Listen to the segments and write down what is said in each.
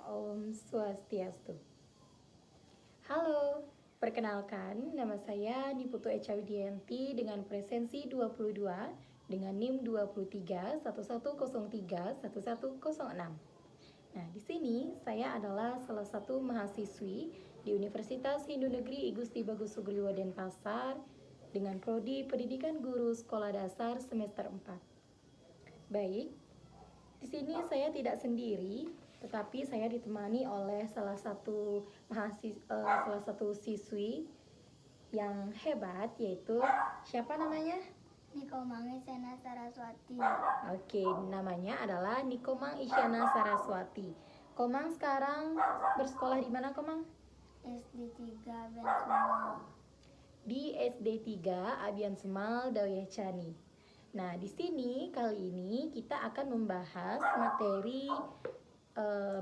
Om Swastiastu. Halo, perkenalkan nama saya Niputu Echa Widianti dengan presensi 22 dengan NIM 23 1103 1106. Nah, di sini saya adalah salah satu mahasiswi di Universitas Hindu Negeri I Gusti Bagus Sugriwo Denpasar dengan prodi Pendidikan Guru Sekolah Dasar semester 4. Baik, di sini saya tidak sendiri, tetapi saya ditemani oleh salah satu siswi yang hebat, yaitu siapa namanya? Nikomang Isyana Saraswati. Oke, namanya adalah Nikomang Isyana Saraswati. Komang sekarang bersekolah di mana, Komang? SD 3 Bensumal. Di SD 3 Abian Semal Dawiyah Cani. Nah, di sini kali ini kita akan membahas materi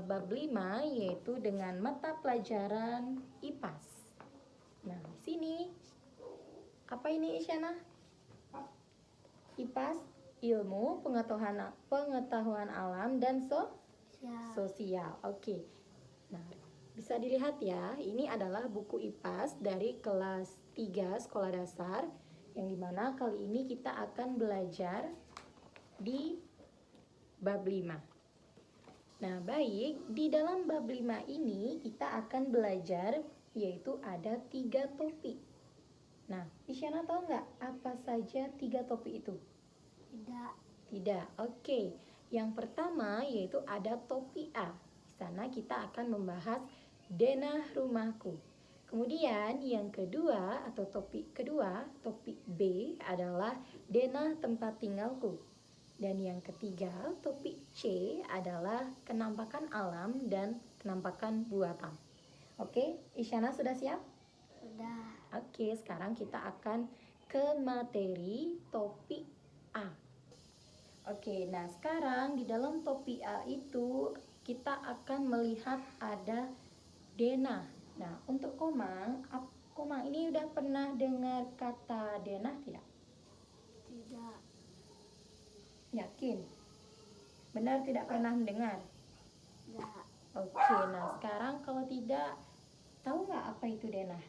bab 5, yaitu dengan mata pelajaran IPAS. Nah, di sini apa ini, Isyana? IPAS, ilmu pengetahuan alam dan sosial. Oke. Nah, bisa dilihat ya, ini adalah buku IPAS dari kelas 3 sekolah dasar, yang dimana kali ini kita akan belajar di bab 5. Nah, baik, di dalam bab 5 ini kita akan belajar yaitu ada 3 topik. Nah, Isyana tahu nggak apa saja 3 topik itu? Tidak. Oke. Yang pertama yaitu ada topik A. Di sana kita akan membahas denah rumahku. Kemudian yang kedua atau topik kedua, topik B adalah denah tempat tinggalku. Dan yang ketiga, topik C adalah kenampakan alam dan kenampakan buatan. Oke, Isyana sudah siap? Sudah. Oke, sekarang kita akan ke materi topik A. Oke, nah sekarang di dalam topik A itu kita akan melihat ada denah. Nah, untuk Komang ini udah pernah dengar kata denah tidak? Tidak. Yakin? Benar tidak pernah mendengar? Tidak. Oke, nah sekarang kalau tidak, tahu nggak apa itu denah?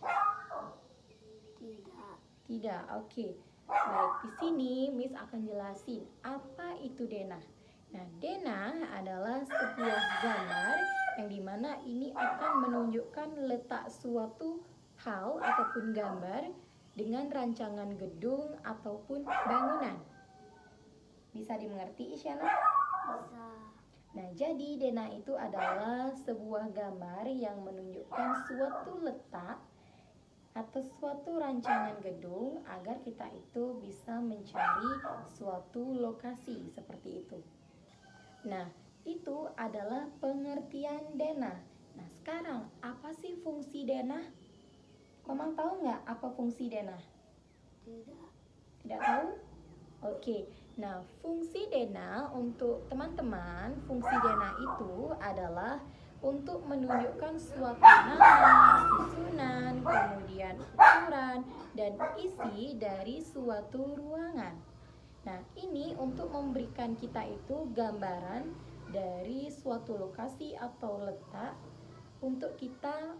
Tidak. Tidak, oke. Baik, di sini Miss akan jelasin apa itu denah. Nah, denah adalah sebuah gambar yang dimana ini akan menunjukkan letak suatu hal ataupun gambar dengan rancangan gedung ataupun bangunan. Bisa dimengerti, Isyana? Bisa. Nah, jadi denah itu adalah sebuah gambar yang menunjukkan suatu letak atau suatu rancangan gedung agar kita itu bisa mencari suatu lokasi seperti itu. Nah, itu adalah pengertian denah. Nah, sekarang apa sih fungsi denah? Komang tahu nggak apa fungsi denah? Tidak. Tidak tahu? Oke. Nah, fungsi denah untuk teman-teman, fungsi denah itu adalah untuk menunjukkan suatu nama, susunan, kemudian ukuran, dan isi dari suatu ruangan. Nah, ini untuk memberikan kita itu gambaran dari suatu lokasi atau letak untuk kita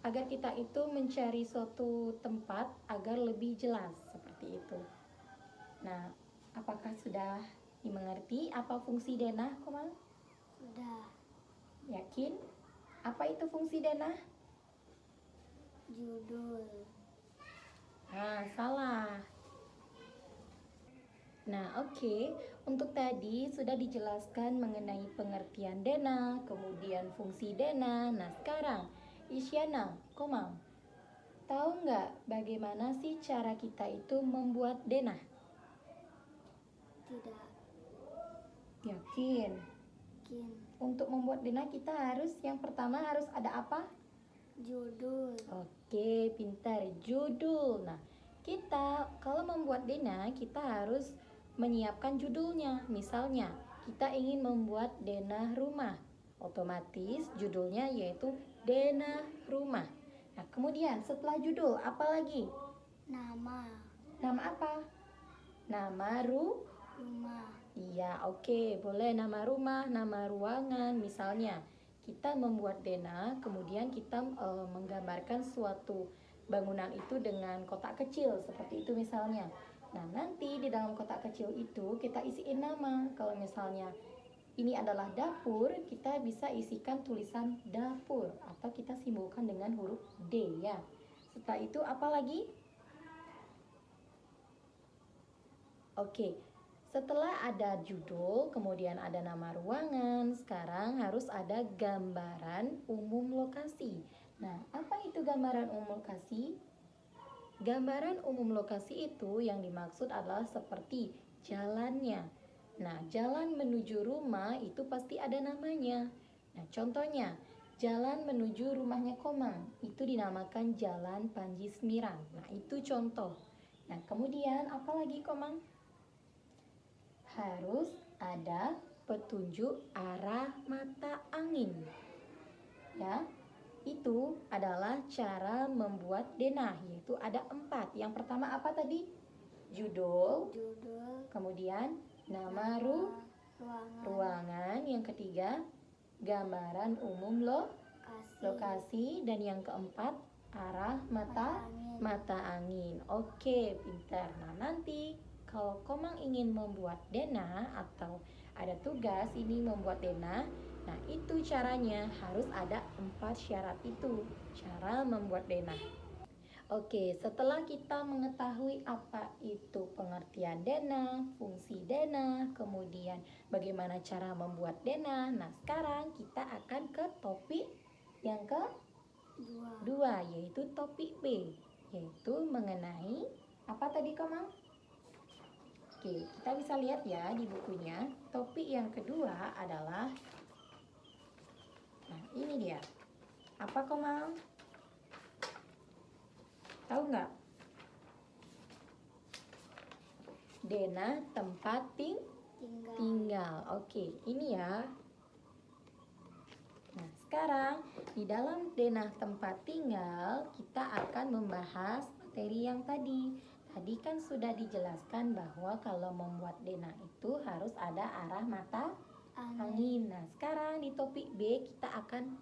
agar kita itu mencari suatu tempat agar lebih jelas seperti itu. Nah, apakah sudah dimengerti apa fungsi denah, Komang? Sudah. Yakin? Apa itu fungsi denah? Judul. Nah, salah. Nah, oke. Untuk tadi sudah dijelaskan mengenai pengertian denah, kemudian fungsi denah. Nah, sekarang Isyana, Komang, tahu nggak bagaimana sih cara kita itu membuat denah? Tidak. Yakin? Yakin. Untuk membuat denah kita yang pertama harus ada apa? Judul. Oke, pintar. Judul. Nah, kita kalau membuat denah kita harus menyiapkan judulnya. Misalnya, kita ingin membuat denah rumah. Otomatis judulnya yaitu denah rumah. Nah, kemudian setelah judul apa lagi? Nama. Nama apa? Nama rumah. Iya, oke, boleh nama rumah, nama ruangan. Misalnya, kita membuat denah, kemudian kita menggambarkan suatu bangunan itu dengan kotak kecil, seperti itu misalnya. Nah, nanti di dalam kotak kecil itu kita isiin nama. Kalau misalnya ini adalah dapur, kita bisa isikan tulisan dapur atau kita simbolkan dengan huruf D ya. Setelah itu apa lagi? Oke, setelah ada judul, kemudian ada nama ruangan, sekarang harus ada gambaran umum lokasi. Nah, apa itu gambaran umum lokasi? Gambaran umum lokasi itu yang dimaksud adalah seperti jalannya. Nah, jalan menuju rumah itu pasti ada namanya. Nah, contohnya, jalan menuju rumahnya Komang itu dinamakan Jalan Panji Semiran. Nah, itu contoh. Nah, kemudian apa lagi Komang? Harus ada petunjuk arah mata angin. Ya, itu adalah cara membuat denah, yaitu ada 4. Yang pertama apa tadi? Judul, kemudian nama ruangan, yang ketiga gambaran umum lokasi, dan yang keempat arah mata angin. Oke, pintar. Nah, nanti kalau Komang ingin membuat denah atau ada tugas ini membuat denah, nah itu caranya harus ada 4 syarat itu, cara membuat denah. Oke, setelah kita mengetahui apa itu pengertian denah, fungsi denah, kemudian bagaimana cara membuat denah, nah sekarang kita akan ke topik yang kedua, yaitu topik B, yaitu mengenai apa tadi Komang? Oke, kita bisa lihat ya di bukunya. Topik yang kedua adalah, nah ini dia. Apa Komang? Tahu nggak? Denah tempat tinggal. Oke, ini ya. Nah, sekarang di dalam denah tempat tinggal kita akan membahas materi yang tadi. Tadi kan sudah dijelaskan bahwa kalau membuat denah itu harus ada arah mata angin. Nah, sekarang di topik B kita akan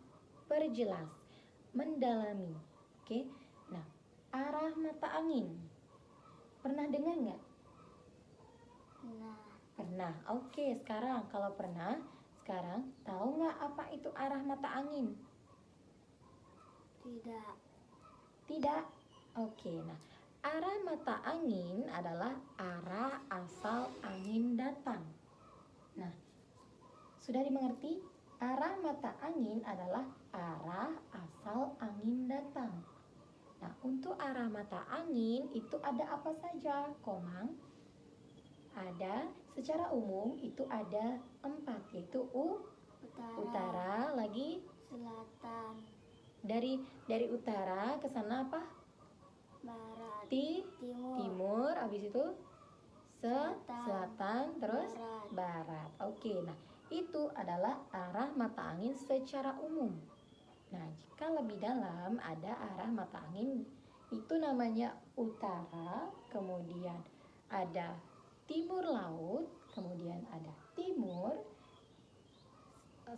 perjelas, mendalami. Oke. Nah, arah mata angin. Pernah dengar nggak? Pernah. Oke, sekarang kalau pernah, sekarang tahu nggak apa itu arah mata angin? Tidak. Oke, nah arah mata angin adalah arah asal angin datang. Nah, sudah dimengerti? Arah mata angin adalah arah asal angin datang. Nah, untuk arah mata angin itu ada apa saja, Komang? Ada, secara umum itu ada 4, yaitu utara, lagi selatan, dari utara ke sana apa? barat, timur, habis itu selatan, terus barat. Oke, nah itu adalah arah mata angin secara umum. Nah, jika lebih dalam ada arah mata angin itu namanya utara, kemudian ada timur laut, kemudian ada timur,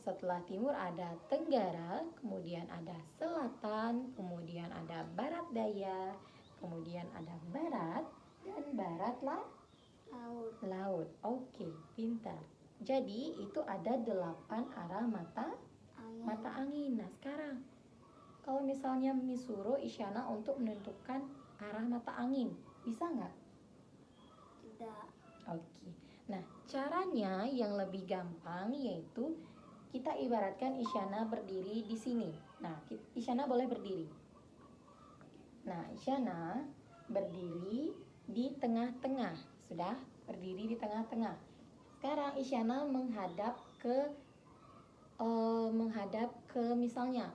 setelah timur ada tenggara, kemudian ada selatan, kemudian ada barat daya, kemudian ada barat, dan barat laut. Oke, pintar. Jadi itu ada 8 arah mata angin. Nah, sekarang kalau misalnya Misuro Isyana untuk menentukan arah mata angin, bisa nggak? tidak. Oke. Nah, caranya yang lebih gampang yaitu kita ibaratkan Isyana berdiri di sini. Nah, Isyana boleh berdiri. Nah, Isyana berdiri di tengah-tengah. Sudah berdiri di tengah-tengah. Sekarang Isyana menghadap ke misalnya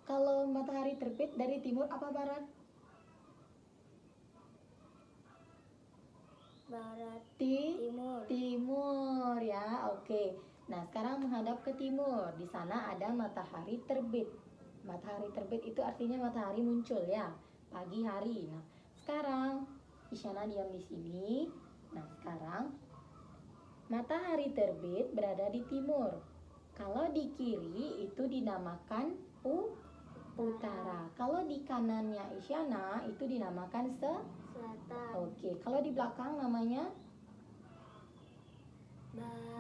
kalau matahari terbit dari timur apa barat? Barat, timur ya. Oke. Nah, sekarang menghadap ke timur. Di sana ada matahari terbit. Matahari terbit itu artinya matahari muncul ya, pagi hari. Nah, sekarang Isyana diam di sini. Nah, sekarang Matahari terbit berada di timur. Kalau di kiri itu dinamakan utara. Kalau di kanannya Isyana itu dinamakan Selatan. Oke, kalau di belakang namanya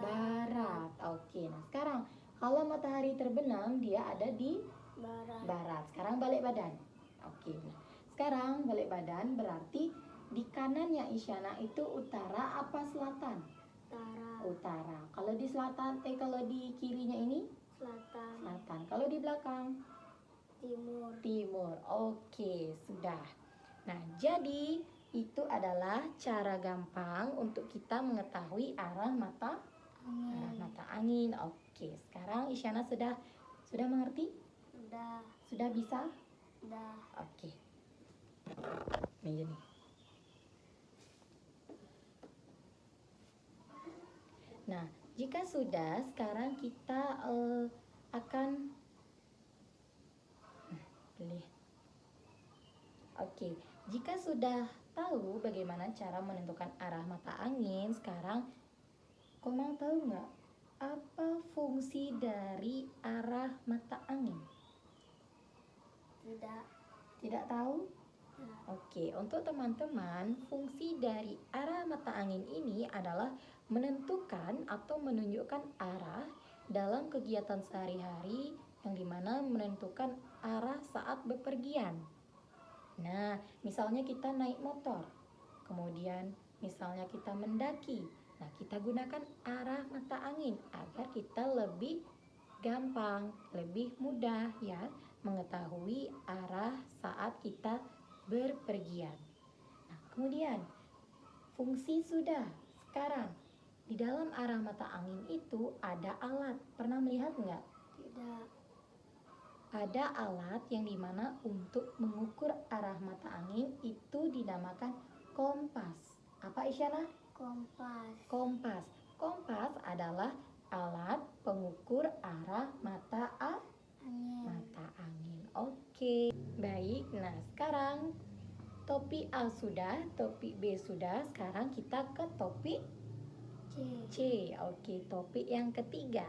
barat. Oke, nah sekarang kalau matahari terbenam dia ada di barat. Sekarang balik badan. Oke, nah sekarang balik badan berarti di kanannya Isyana itu utara apa selatan? Utara. Kalau di kalau di kirinya ini selatan. Kalau di belakang timur. Oke, sudah. Nah, jadi itu adalah cara gampang untuk kita mengetahui arah mata angin. Oke, sekarang Isyana sudah mengerti? Sudah bisa? Oke. Ini gini. Nah, jika sudah, sekarang kita akan pilih. Oke, jika sudah tahu bagaimana cara menentukan arah mata angin, sekarang Komang tahu nggak apa fungsi dari arah mata angin? Tidak tahu? Oke, untuk teman-teman, fungsi dari arah mata angin ini adalah menentukan atau menunjukkan arah dalam kegiatan sehari-hari yang dimana menentukan arah saat bepergian. Nah, misalnya kita naik motor, kemudian misalnya kita mendaki. Nah, kita gunakan arah mata angin agar kita lebih gampang, lebih mudah ya mengetahui arah saat kita berpergian. Nah, kemudian fungsi sudah. Sekarang di dalam arah mata angin itu ada alat. Pernah melihat nggak? Tidak. Ada alat yang dimana untuk mengukur arah mata angin itu dinamakan kompas. Apa Isyana? Kompas. Kompas adalah alat pengukur arah mata angin. Oke. Baik, nah sekarang topik A sudah, topik B sudah. Sekarang kita ke topik C. Oke, topik yang ketiga.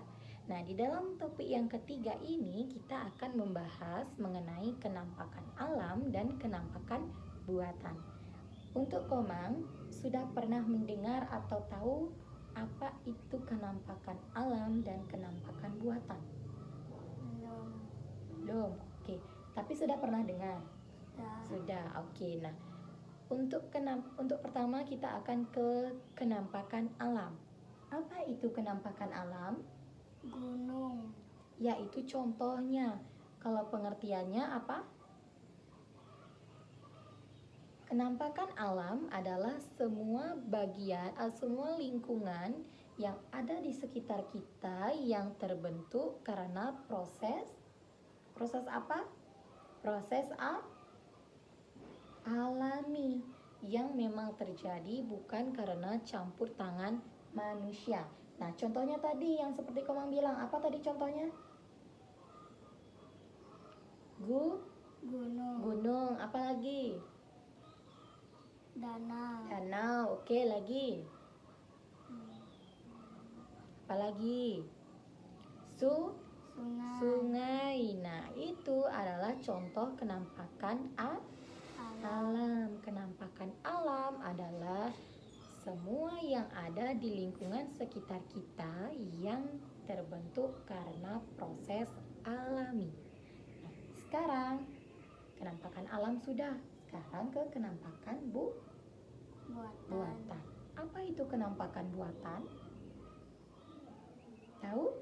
Nah, di dalam topik yang ketiga ini kita akan membahas mengenai kenampakan alam dan kenampakan buatan. Untuk Komang, sudah pernah mendengar atau tahu apa itu kenampakan alam dan kenampakan buatan? Belum. Oke, tapi sudah pernah dengar? Sudah. Oke. Nah, untuk pertama kita akan ke kenampakan alam. Apa itu kenampakan alam? Gunung. Yaitu contohnya. Kalau pengertiannya apa? Kenampakan alam adalah semua bagian, semua lingkungan yang ada di sekitar kita yang terbentuk karena proses apa? Proses alami yang memang terjadi bukan karena campur tangan manusia. Nah, contohnya tadi yang seperti Komang bilang, apa tadi contohnya? Gunung, apa lagi? Danau, oke, lagi. Apa lagi? Sungai. Nah, itu adalah contoh kenampakan alam. Kenampakan alam adalah semua yang ada di lingkungan sekitar kita yang terbentuk karena proses alami. Nah, sekarang kenampakan alam sudah. Sekarang ke kenampakan buatan. Apa itu kenampakan buatan? Tahu?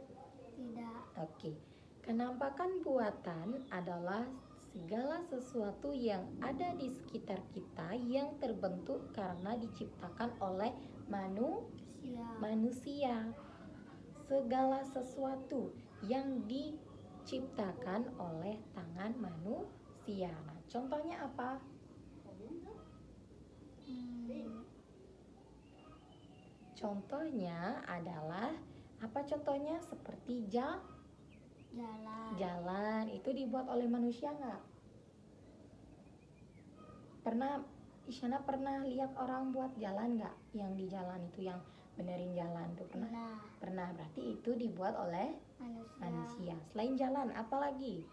Tidak. Oke. Kenampakan buatan adalah segala sesuatu yang ada di sekitar kita yang terbentuk karena diciptakan oleh manusia. Segala sesuatu yang diciptakan oleh tangan manusia. Nah, contohnya apa? Contohnya adalah apa contohnya? Seperti jalan itu dibuat oleh manusia nggak? Isyana pernah lihat orang buat jalan nggak? Yang di jalan itu yang benerin jalan tuh pernah? Pernah. Pernah, berarti itu dibuat oleh Manusia. manusia. Selain jalan, apa lagi?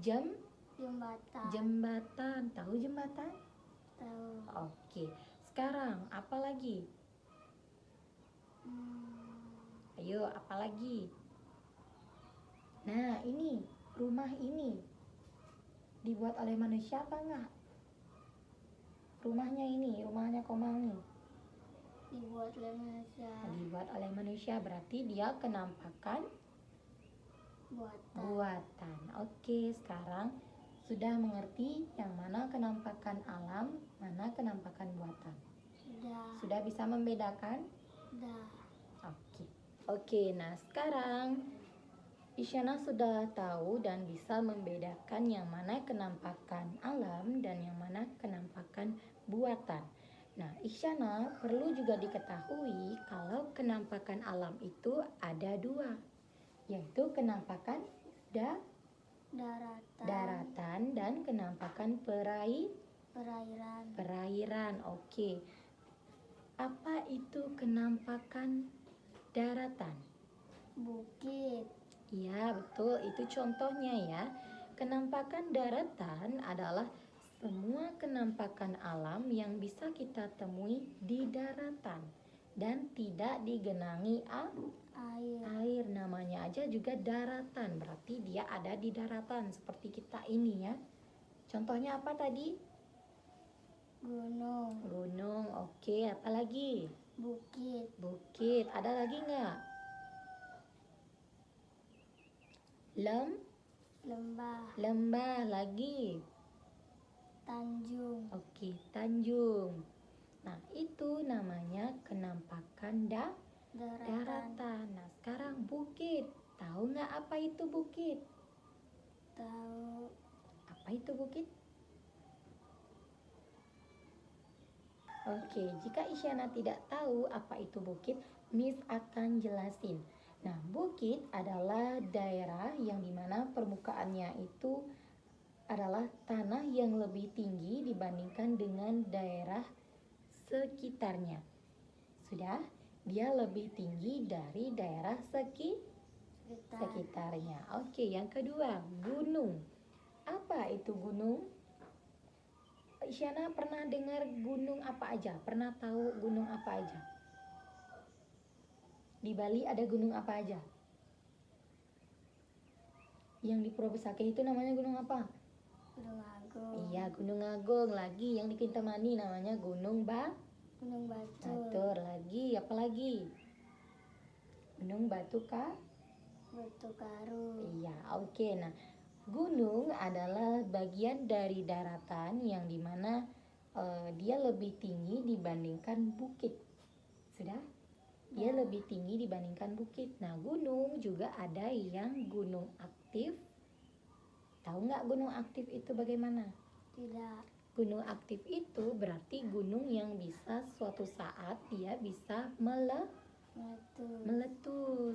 Jembatan. Jembatan. Tahu jembatan? Tahu. Oke. Sekarang apa lagi? Ayo, apa lagi? Nah, ini rumah ini dibuat oleh manusia apa enggak? Rumahnya ini, rumahnya Komang nih. Dibuat oleh manusia. Dibuat oleh manusia, berarti dia kenampakan buatan. Oke, sekarang sudah mengerti yang mana kenampakan alam, mana kenampakan buatan. Sudah bisa membedakan? Sudah. Oke, nah sekarang Isyana sudah tahu dan bisa membedakan yang mana kenampakan alam dan yang mana kenampakan buatan. Nah, Isyana perlu juga diketahui kalau kenampakan alam itu ada dua, yaitu kenampakan daratan dan kenampakan perairan. Oke. Apa itu kenampakan daratan? Bukit. Iya, betul. Itu contohnya ya. Kenampakan daratan adalah semua kenampakan alam yang bisa kita temui di daratan dan tidak digenangi air. Namanya aja juga daratan, berarti dia ada di daratan seperti kita ini ya. Contohnya apa tadi? Gunung. Oke, apa lagi? Bukit. Ada lagi nggak? Lembah lagi. Tanjung. Oke, tanjung. Nah, itu namanya kenampakan daratan. Nah, sekarang bukit. Tahu nggak apa itu bukit? Tahu. Apa itu bukit? Oke, jika Isyana tidak tahu apa itu bukit, Miss akan jelasin. Nah, bukit adalah daerah yang dimana permukaannya itu adalah tanah yang lebih tinggi dibandingkan dengan daerah sekitarnya. Sudah, dia lebih tinggi dari daerah sekitarnya. Oke, yang kedua, gunung. Apa itu gunung? Isyana pernah dengar gunung apa aja? Pernah tahu gunung apa aja? Di Bali ada gunung apa aja? Yang di Pulau Besakih itu namanya gunung apa? Gunung Agung. Iya, Gunung Agung. Lagi yang di Kintamani namanya Gunung Gunung Batur. Lagi, apa lagi? Gunung Batu Karu. Iya, oke. Nah, gunung adalah bagian dari daratan yang dimana dia lebih tinggi dibandingkan bukit. Sudah? Dia lebih tinggi dibandingkan bukit. Nah, gunung juga ada yang gunung aktif. Tahu nggak gunung aktif itu bagaimana? Tidak. Gunung aktif itu berarti gunung yang bisa suatu saat dia bisa meletus.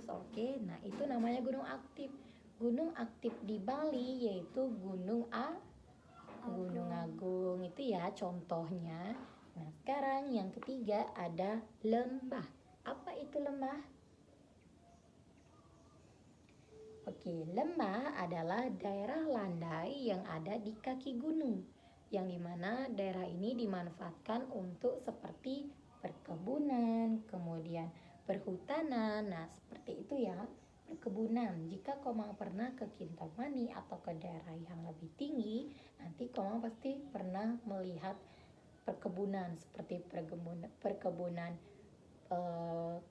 Oke, nah itu namanya gunung aktif. Gunung aktif di Bali yaitu Gunung Agung. Itu ya contohnya. Nah, sekarang yang ketiga ada lembah. Apa itu lembah? Oke, lembah adalah daerah landai yang ada di kaki gunung, yang dimana daerah ini dimanfaatkan untuk seperti perkebunan, kemudian perhutanan. Nah, seperti itu ya, perkebunan. Jika Komang pernah ke Kintamani atau ke daerah yang lebih tinggi, nanti Komang pasti pernah melihat perkebunan seperti perkebunan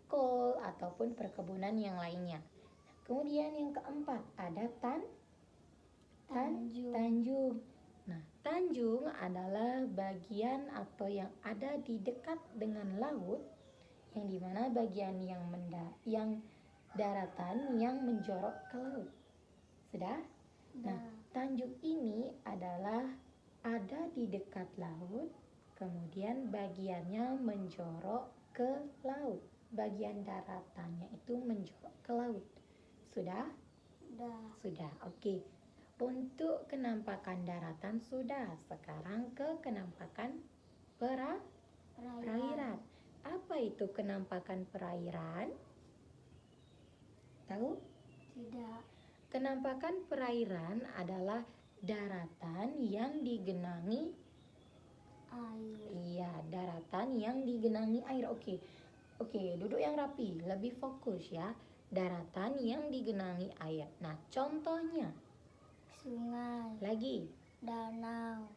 kol ataupun perkebunan yang lainnya. Kemudian yang keempat ada tanjung. Nah, tanjung adalah bagian atau yang ada di dekat dengan laut, yang dimana bagian yang daratan yang menjorok ke laut. Sudah? Nah, tanjung ini adalah ada di dekat laut, kemudian bagiannya menjorok ke laut. Bagian daratannya itu menjorok ke laut. Sudah? Sudah. Oke. Untuk kenampakan daratan sudah. Sekarang ke kenampakan perairan. Apa itu kenampakan perairan? Tahu? Tidak. Kenampakan perairan adalah daratan yang digenangi Air. Iya, daratan yang digenangi air. Oke. Oke, duduk yang rapi, lebih fokus ya. Daratan yang digenangi air. Nah, contohnya Sungai. lagi Danau.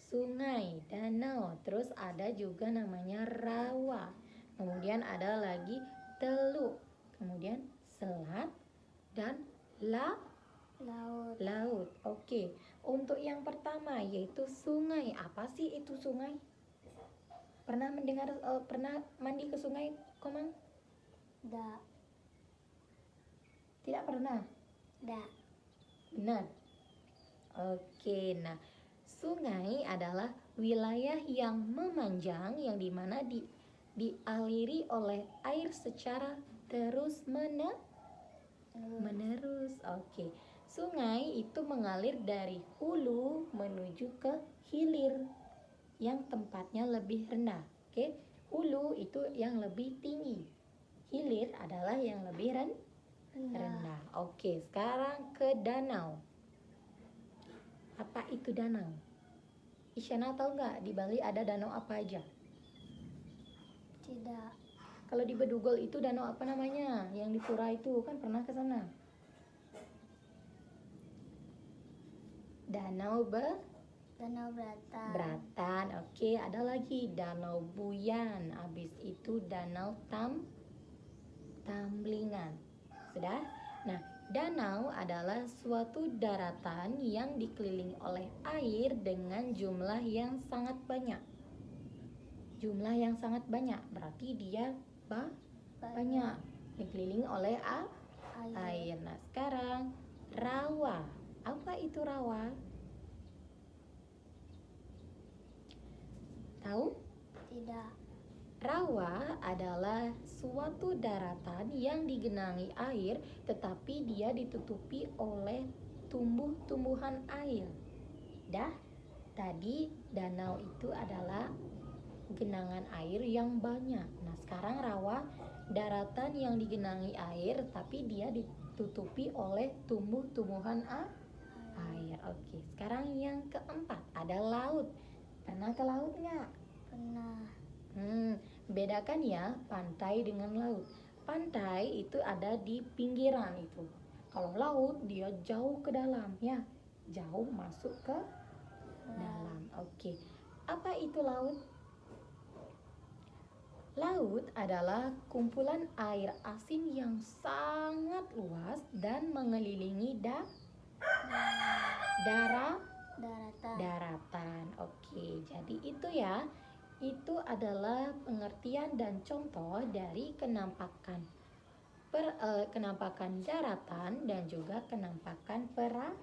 sungai, danau, terus ada juga namanya rawa. Kemudian ada lagi teluk. Kemudian selat dan Laut. laut. Oke. Untuk yang pertama yaitu sungai. Apa sih itu sungai? Pernah mandi ke sungai, Komang? Da. Tidak pernah. Da. Benar. Oke, nah sungai adalah wilayah yang memanjang yang dimana dialiri oleh air secara terus menerus. Oke, sungai itu mengalir dari hulu menuju ke hilir yang tempatnya lebih rendah. Oke, hulu itu yang lebih tinggi, hilir adalah yang lebih rendah. Oke, sekarang ke danau. Apa itu danau? Isyana tahu nggak di Bali ada danau apa aja? Tidak. Kalau di Bedugul itu danau apa namanya? Yang di Pura itu kan pernah ke sana. Danau Danau Bratan. Bratan. Oke, ada lagi Danau Buyan. Habis itu Danau Tamblingan. Sudah? Nah, danau adalah suatu daratan yang dikelilingi oleh air dengan jumlah yang sangat banyak. Jumlah yang sangat banyak berarti dia banyak dikelilingi oleh air. Nah, sekarang rawa. Apa itu rawa? Tahu? Tidak. Rawa adalah suatu daratan yang digenangi air tetapi dia ditutupi oleh tumbuh-tumbuhan air. Tadi danau itu adalah genangan air yang banyak. Nah, sekarang rawa daratan yang digenangi air tapi dia ditutupi oleh tumbuh-tumbuhan air. Oke, sekarang yang keempat ada laut. Pernah ke laut nggak? Pernah. Bedakan ya pantai dengan laut. Pantai itu ada di pinggiran itu. Kalau laut dia jauh ke dalam ya, jauh masuk ke dalam. Oke. Apa itu laut? Laut adalah kumpulan air asin yang sangat luas dan mengelilingi daratan. Oke, jadi itu ya. Itu adalah pengertian dan contoh dari kenampakan daratan dan juga kenampakan perairan.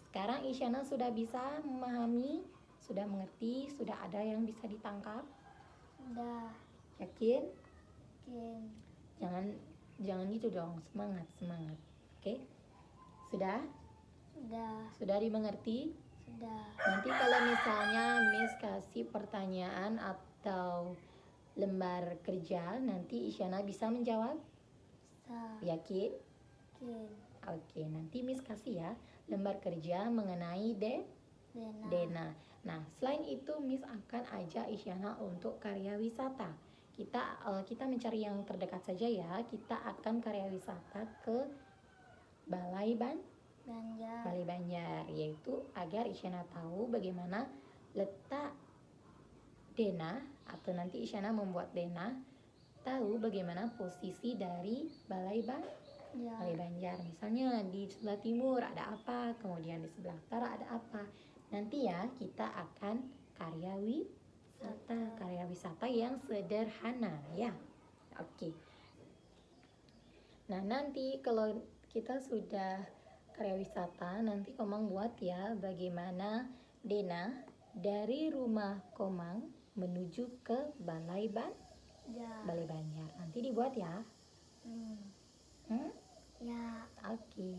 Sekarang Isyana sudah bisa memahami, sudah mengerti, sudah ada yang bisa ditangkap? Sudah. Yakin? Yakin. Jangan gitu dong, semangat. Oke? Sudah? Sudah dimengerti? Sudah. Nanti kalau misalnya Miss kasih pertanyaan atau lembar kerja, nanti Isyana bisa menjawab? Yakin? Yakin. Oke, nanti Miss kasih ya lembar kerja mengenai Dena. Nah, selain itu Miss akan ajak Isyana untuk karya wisata. Kita mencari yang terdekat saja ya. Kita akan karya wisata ke Balai Banjar, yaitu agar Isyana tahu bagaimana letak Dena, atau nanti Isyana membuat Dena tahu bagaimana posisi dari Balai Banjar. Misalnya di sebelah timur ada apa, kemudian di sebelah utara ada apa. Nanti ya kita akan karya wisata yang sederhana ya. Oke. Nah, nanti kalau kita sudah karya wisata, nanti Komang buat ya bagaimana Dena dari rumah Komang menuju ke Balai Banjar. Nanti dibuat ya. Ya. Oke.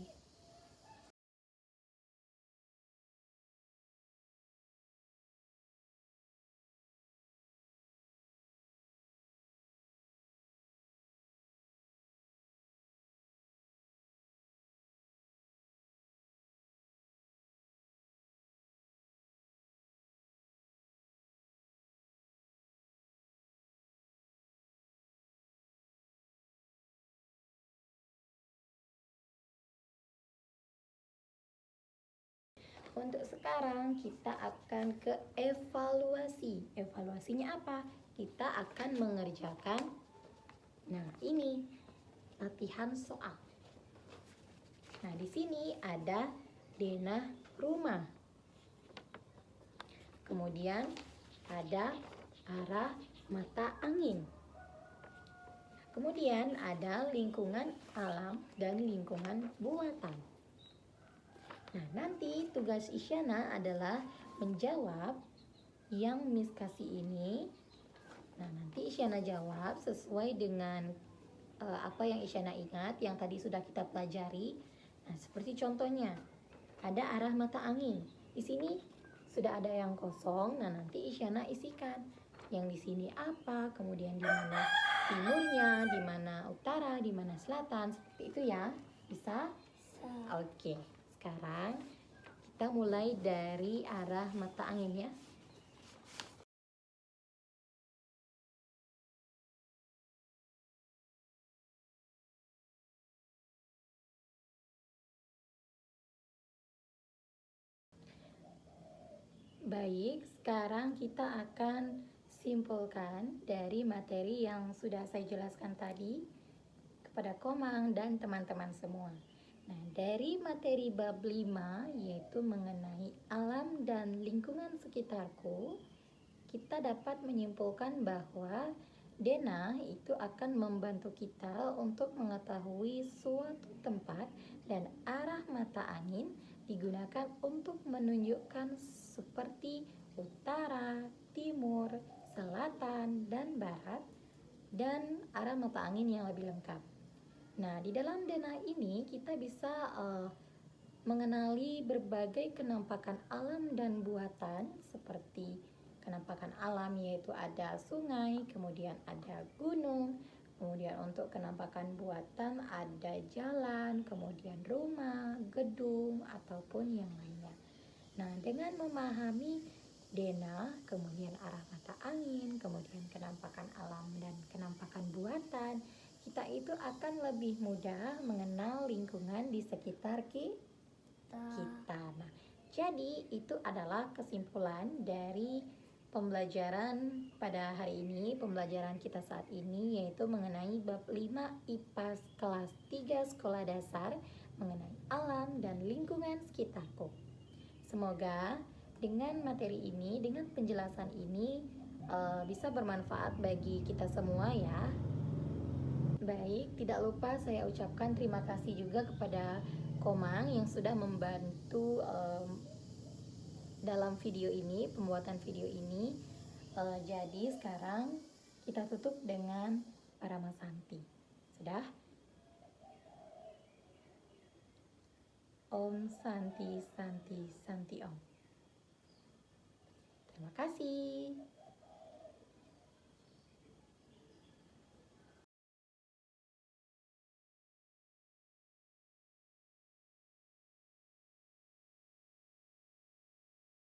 untuk sekarang kita akan ke evaluasi. Evaluasinya apa? Kita akan mengerjakan, nah ini latihan soal. Nah di sini ada denah rumah. Kemudian ada arah mata angin. Kemudian ada lingkungan alam dan lingkungan buatan. Nah, nanti tugas Isyana adalah menjawab yang Miss kasih ini. Nah, nanti Isyana jawab sesuai dengan apa yang Isyana ingat, yang tadi sudah kita pelajari. Nah, seperti contohnya, ada arah mata angin. Di sini sudah ada yang kosong. Nah, nanti Isyana isikan. Yang di sini apa, kemudian di mana timurnya, di mana utara, di mana selatan, seperti itu ya. Bisa? Oke. Sekarang kita mulai dari arah mata angin ya. Baik, sekarang kita akan simpulkan dari materi yang sudah saya jelaskan tadi kepada Komang dan teman-teman semua. Nah, dari materi bab 5 yaitu mengenai alam dan lingkungan sekitarku, kita dapat menyimpulkan bahwa denah itu akan membantu kita untuk mengetahui suatu tempat dan arah mata angin digunakan untuk menunjukkan seperti utara, timur, selatan, dan barat, dan arah mata angin yang lebih lengkap. Nah, di dalam denah ini kita bisa mengenali berbagai kenampakan alam dan buatan seperti kenampakan alam yaitu ada sungai, kemudian ada gunung, kemudian untuk kenampakan buatan ada jalan, kemudian rumah, gedung, ataupun yang lainnya. Nah, dengan memahami denah, kemudian arah mata angin, kemudian kenampakan alam dan kenampakan buatan, kita itu akan lebih mudah mengenal lingkungan di sekitar kita. Nah, jadi itu adalah kesimpulan dari pembelajaran pada hari ini, pembelajaran kita saat ini yaitu mengenai bab 5 IPAS kelas 3 sekolah dasar mengenai alam dan lingkungan sekitarku. Semoga dengan materi ini, dengan penjelasan ini bisa bermanfaat bagi kita semua ya. Baik, tidak lupa saya ucapkan terima kasih juga kepada Komang yang sudah membantu dalam video ini, pembuatan video ini. Jadi sekarang kita tutup dengan Paramasanti. Sudah? Om Santi Santi Santi Om. Terima kasih.